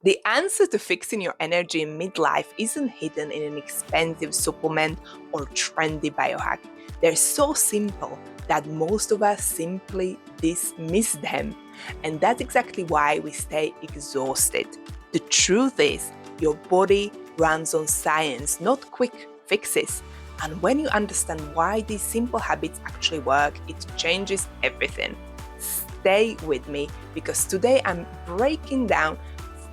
The answer to fixing your energy in midlife isn't hidden in an expensive supplement or trendy biohack. They're so simple that most of us simply dismiss them. And that's exactly why we stay exhausted. The truth is, your body runs on science, not quick fixes. And when you understand why these simple habits actually work, it changes everything. Stay with me because today I'm breaking down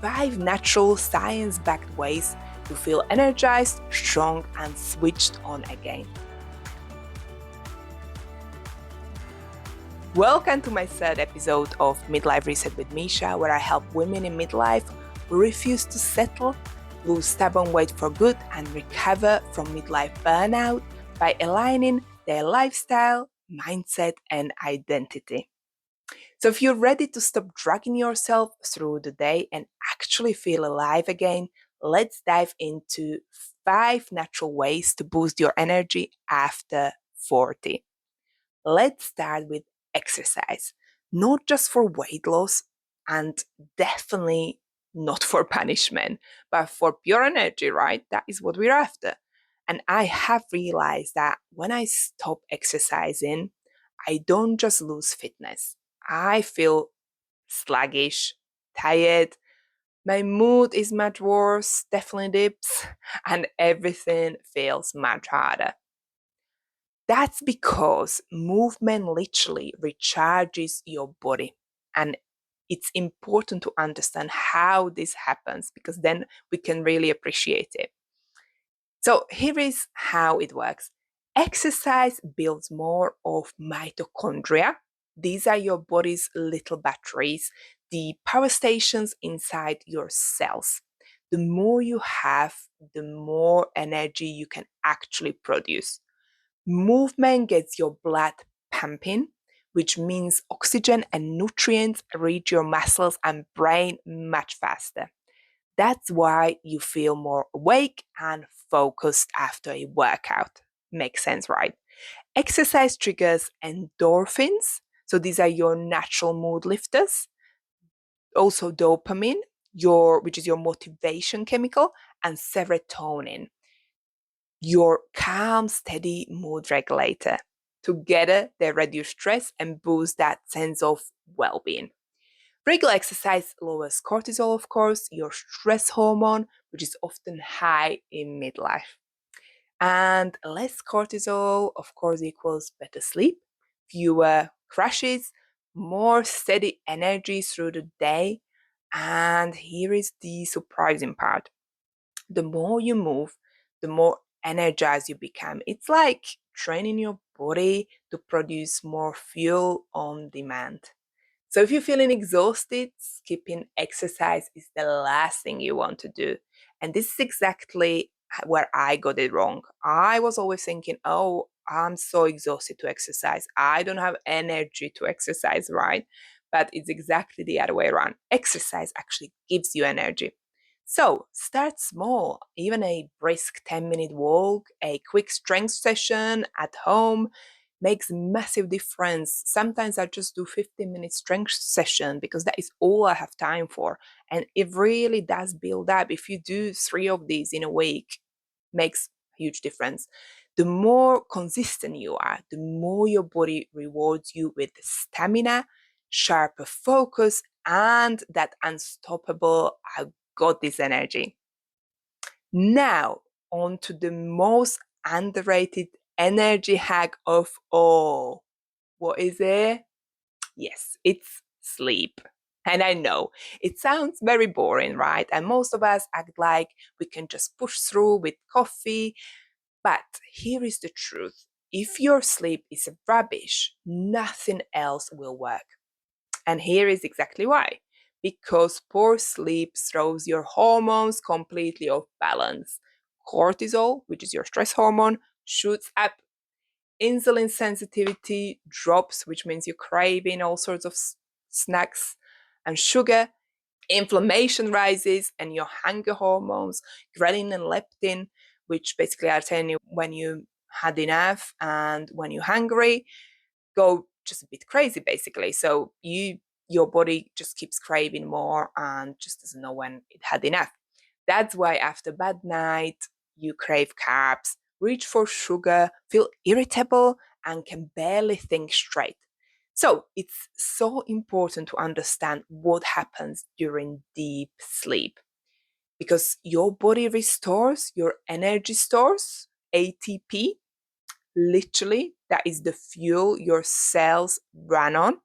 5 natural science-backed ways to feel energized, strong, and switched on again. Welcome to my third episode of Midlife Reset with Misha, where I help women in midlife who refuse to settle, lose stubborn weight for good, and recover from midlife burnout by aligning their lifestyle, mindset, and identity. So if you're ready to stop dragging yourself through the day and actually feel alive again, let's dive into 5 natural ways to boost your energy after 40. Let's start with exercise, not just for weight loss and definitely not for punishment, but for pure energy, right? That is what we're after. And I have realized that when I stop exercising, I don't just lose fitness. I feel sluggish, tired. My mood is much worse, definitely dips, and everything feels much harder. That's because movement literally recharges your body. And it's important to understand how this happens because then we can really appreciate it. So here is how it works. Exercise builds more of mitochondria. These are your body's little batteries, the power stations inside your cells. The more you have, the more energy you can actually produce. Movement gets your blood pumping, which means oxygen and nutrients reach your muscles and brain much faster. That's why you feel more awake and focused after a workout. Makes sense, right? Exercise triggers endorphins. So these are your natural mood lifters. Also dopamine, which is your motivation chemical, and serotonin, your calm, steady mood regulator. Together, they reduce stress and boost that sense of well-being. Regular exercise lowers cortisol, of course, your stress hormone, which is often high in midlife. And less cortisol, of course, equals better sleep, fewer crashes, more steady energy through the day. And here is the surprising part. The more you move, the more energized you become. It's like training your body to produce more fuel on demand. So if you're feeling exhausted, skipping exercise is the last thing you want to do. And this is exactly where I got it wrong. I was always thinking, oh, I'm so exhausted to exercise. I don't have energy to exercise, right? But it's exactly the other way around. Exercise actually gives you energy. So start small, even a brisk 10-minute walk, a quick strength session at home makes massive difference. Sometimes I just do 15-minute strength session because that is all I have time for. And it really does build up. If you do 3 of these in a week, makes a huge difference. The more consistent you are, the more your body rewards you with stamina, sharper focus, and that unstoppable, I got this energy. Now, on to the most underrated energy hack of all. What is it? Yes, it's sleep. And I know it sounds very boring, right? And most of us act like we can just push through with coffee. But here is the truth. If your sleep is rubbish, nothing else will work. And here is exactly why. Because poor sleep throws your hormones completely off balance. Cortisol, which is your stress hormone, shoots up. Insulin sensitivity drops, which means you're craving all sorts of snacks and sugar. Inflammation rises, and your hunger hormones, ghrelin and leptin, which basically are telling you when you had enough and when you're hungry, go just a bit crazy, basically. So you your body just keeps craving more and just doesn't know when it had enough. That's why after bad night, you crave carbs, reach for sugar, feel irritable, and can barely think straight. So it's so important to understand what happens during deep sleep because your body restores your energy stores, ATP, literally, that is the fuel your cells run on,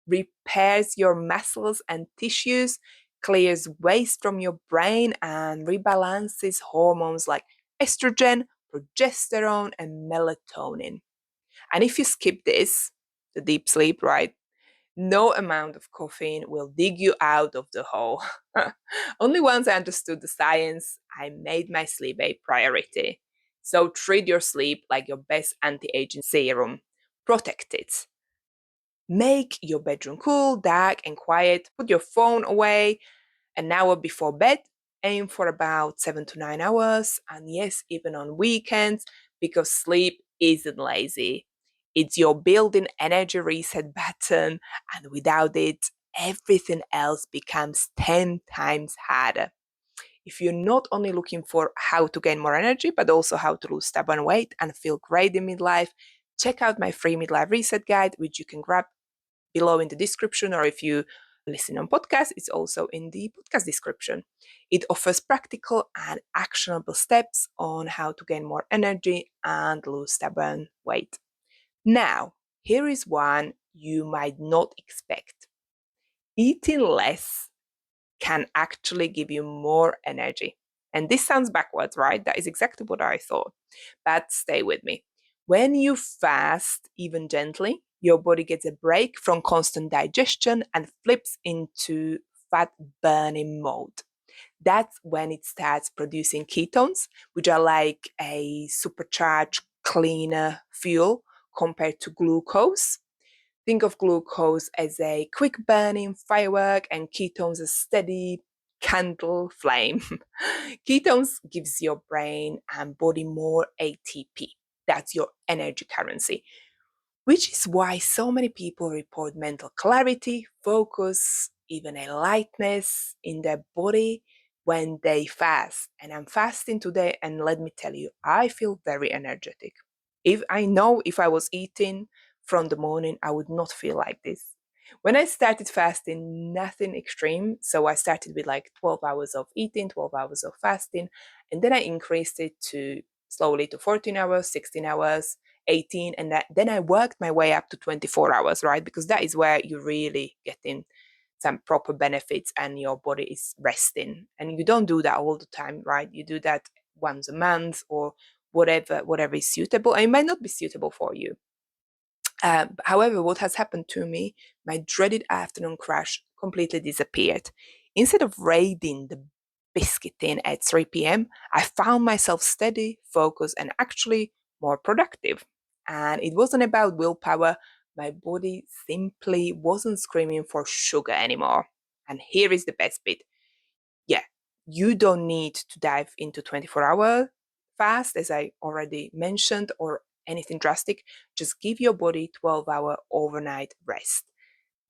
repairs your muscles and tissues, clears waste from your brain, and rebalances hormones like estrogen, progesterone, and melatonin. And if you skip this, the deep sleep, right? No amount of caffeine will dig you out of the hole. Only once I understood the science, I made my sleep a priority. So treat your sleep like your best anti aging serum. Protect it. Make your bedroom cool, dark, and quiet. Put your phone away an hour before bed. Aim for about 7 to 9 hours. And yes, even on weekends, because sleep isn't lazy. It's your built in energy reset button. And without it, everything else becomes 10 times harder. If you're not only looking for how to gain more energy, but also how to lose stubborn weight and feel great in midlife, check out my free midlife reset guide, which you can grab below in the description, or if you listen on podcast, it's also in the podcast description. It offers practical and actionable steps on how to gain more energy and lose stubborn weight. Now, here is one you might not expect. Eating less can actually give you more energy. And this sounds backwards, right? That is exactly what I thought. But stay with me. When you fast, even gently, your body gets a break from constant digestion and flips into fat burning mode. That's when it starts producing ketones, which are like a supercharged, cleaner fuel compared to glucose. Think of glucose as a quick burning firework and ketones as steady candle flame. Ketones gives your brain and body more ATP. That's your energy currency, which is why so many people report mental clarity, focus, even a lightness in their body when they fast. And I'm fasting today, and let me tell you, I feel very energetic. If I know if I was eating from the morning, I would not feel like this. When I started fasting, nothing extreme. So I started with like 12 hours of eating, 12 hours of fasting, and then I increased it to slowly to 14 hours, 16 hours, 18, and then I worked my way up to 24 hours, right? Because that is where you really get in some proper benefits and your body is resting. And you don't do that all the time, right? You do that once a month or whatever is suitable. And it might not be suitable for you. However, what has happened to me, my dreaded afternoon crash completely disappeared. Instead of raiding the biscuit tin at 3 p.m., I found myself steady, focused, and actually more productive. And it wasn't about willpower. My body simply wasn't screaming for sugar anymore. And here is the best bit. Yeah, you don't need to dive into 24-hour fast, as I already mentioned, or anything drastic. Just give your body 12-hour overnight rest.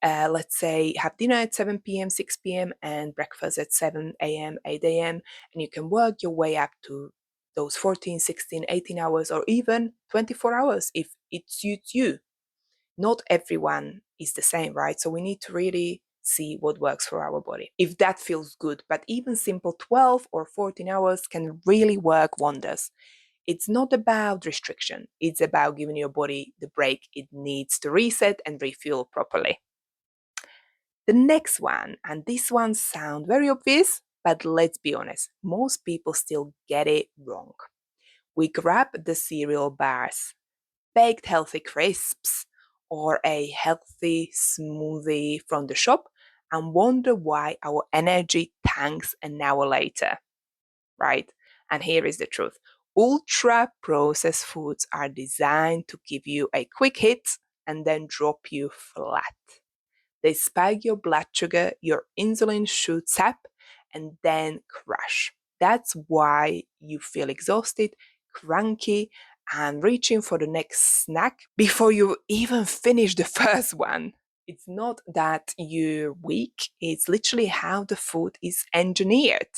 Let's say have dinner at 7 p.m., 6 p.m., and breakfast at 7 a.m., 8 a.m., and you can work your way up to those 14, 16, 18 hours, or even 24 hours if it suits you. Not everyone is the same, right? So we need to really see what works for our body. If that feels good, but even simple 12 or 14 hours can really work wonders. It's not about restriction, it's about giving your body the break it needs to reset and refuel properly. The next one, and this one sounds very obvious, but let's be honest, most people still get it wrong. We grab the cereal bars, baked healthy crisps, or a healthy smoothie from the shop and wonder why our energy tanks an hour later, right? And here is the truth. Ultra processed foods are designed to give you a quick hit and then drop you flat. They spike your blood sugar, your insulin shoots up, and then crash. That's why you feel exhausted, cranky, and reaching for the next snack before you even finish the first one. It's not that you're weak, it's literally how the food is engineered.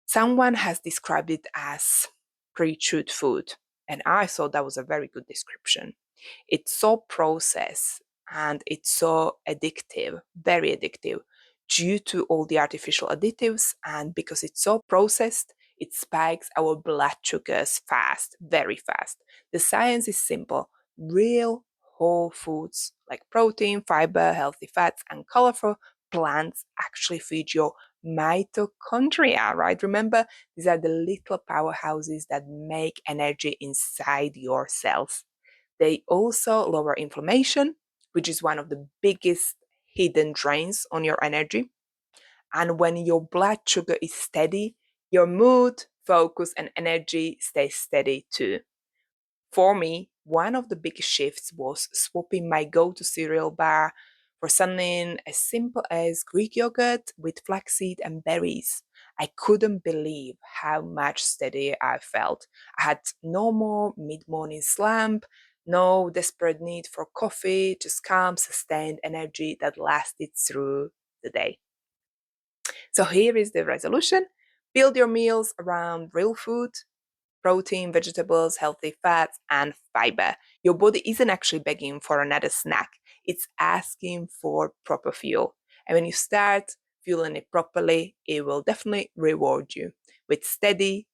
Someone has described it as pre-chewed food, and I thought that was a very good description. It's so processed and it's so addictive, very addictive, due to all the artificial additives. And because it's so processed, it spikes our blood sugars fast, very fast. The science is simple. Real whole foods like protein, fiber, healthy fats, and colorful plants actually feed your mitochondria, right? Remember, these are the little powerhouses that make energy inside your cells. They also lower inflammation, which is one of the biggest hidden drains on your energy. And when your blood sugar is steady, your mood, focus, and energy stay steady too. For me, one of the biggest shifts was swapping my go-to cereal bar for something as simple as Greek yogurt with flaxseed and berries. I couldn't believe how much steadier I felt. I had no more mid-morning slump, no desperate need for coffee, just calm, sustained energy that lasted through the day. So here is the resolution. Build your meals around real food, protein, vegetables, healthy fats, and fiber. Your body isn't actually begging for another snack, it's asking for proper fuel. And when you start fueling it properly, it will definitely reward you with steady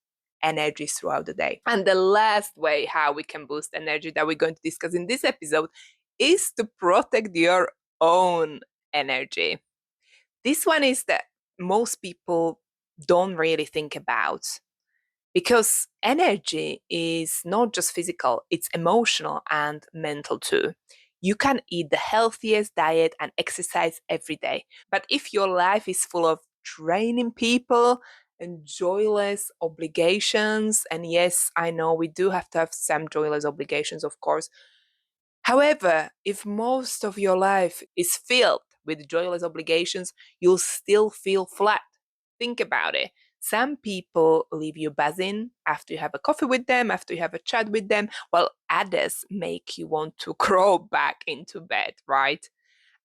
energy throughout the day. And the last way how we can boost energy that we're going to discuss in this episode is to protect your own energy. This one is that most people don't really think about, because energy is not just physical, it's emotional and mental too. You can eat the healthiest diet and exercise every day, but if your life is full of draining people and joyless obligations, and yes, I know we do have to have some joyless obligations, of course. However, if most of your life is filled with joyless obligations, you'll still feel flat. Think about it. Some people leave you buzzing after you have a coffee with them, after you have a chat with them, while others make you want to crawl back into bed, right?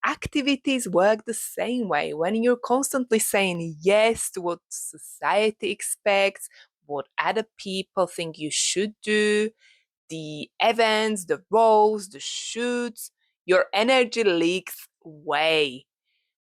Activities work the same way. When you're constantly saying yes to what society expects, what other people think you should do, the events, the roles, the shoots, your energy leaks way.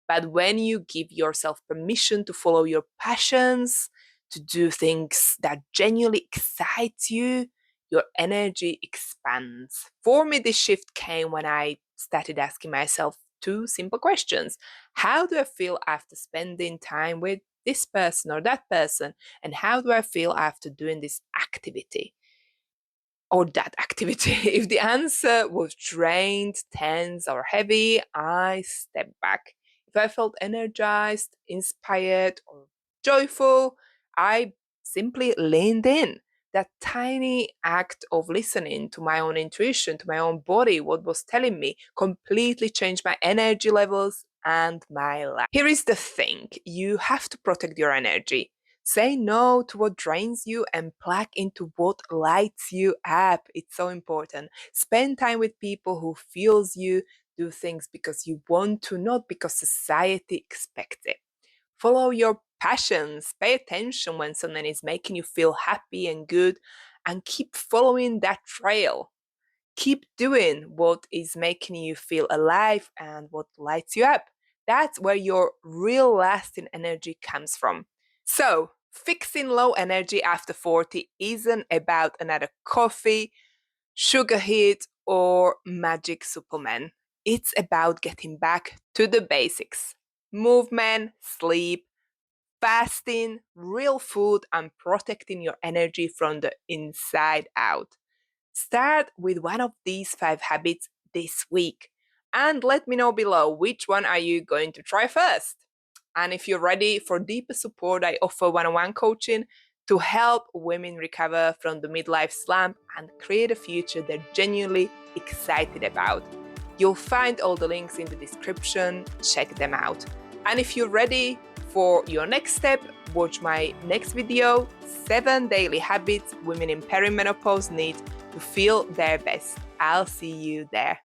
But when you give yourself permission to follow your passions, to do things that genuinely excite you, your energy expands. For me, this shift came when I started asking myself two simple questions. How do I feel after spending time with this person or that person? And how do I feel after doing this activity or that activity? If the answer was drained, tense, or heavy, I stepped back. If I felt energized, inspired, or joyful, I simply leaned in. That tiny act of listening to my own intuition, to my own body, what was telling me, completely changed my energy levels and my life. Here is the thing, you have to protect your energy. Say no to what drains you and plug into what lights you up. It's so important. Spend time with people who fuels you. Do things because you want to, not because society expects it. Follow your passions. Pay attention when something is making you feel happy and good, and keep following that trail. Keep doing what is making you feel alive and what lights you up. That's where your real lasting energy comes from. So, fixing low energy after 40 isn't about another coffee, sugar hit, or magic supplement. It's about getting back to the basics: movement, sleep, fasting, real food, and protecting your energy from the inside out. Start with one of these 5 habits this week and let me know below which one are you going to try first. And if you're ready for deeper support, I offer one-on-one coaching to help women recover from the midlife slump and create a future they're genuinely excited about. You'll find all the links in the description. Check them out. And if you're ready for your next step, watch my next video, 7 daily habits women in perimenopause need to feel their best. I'll see you there.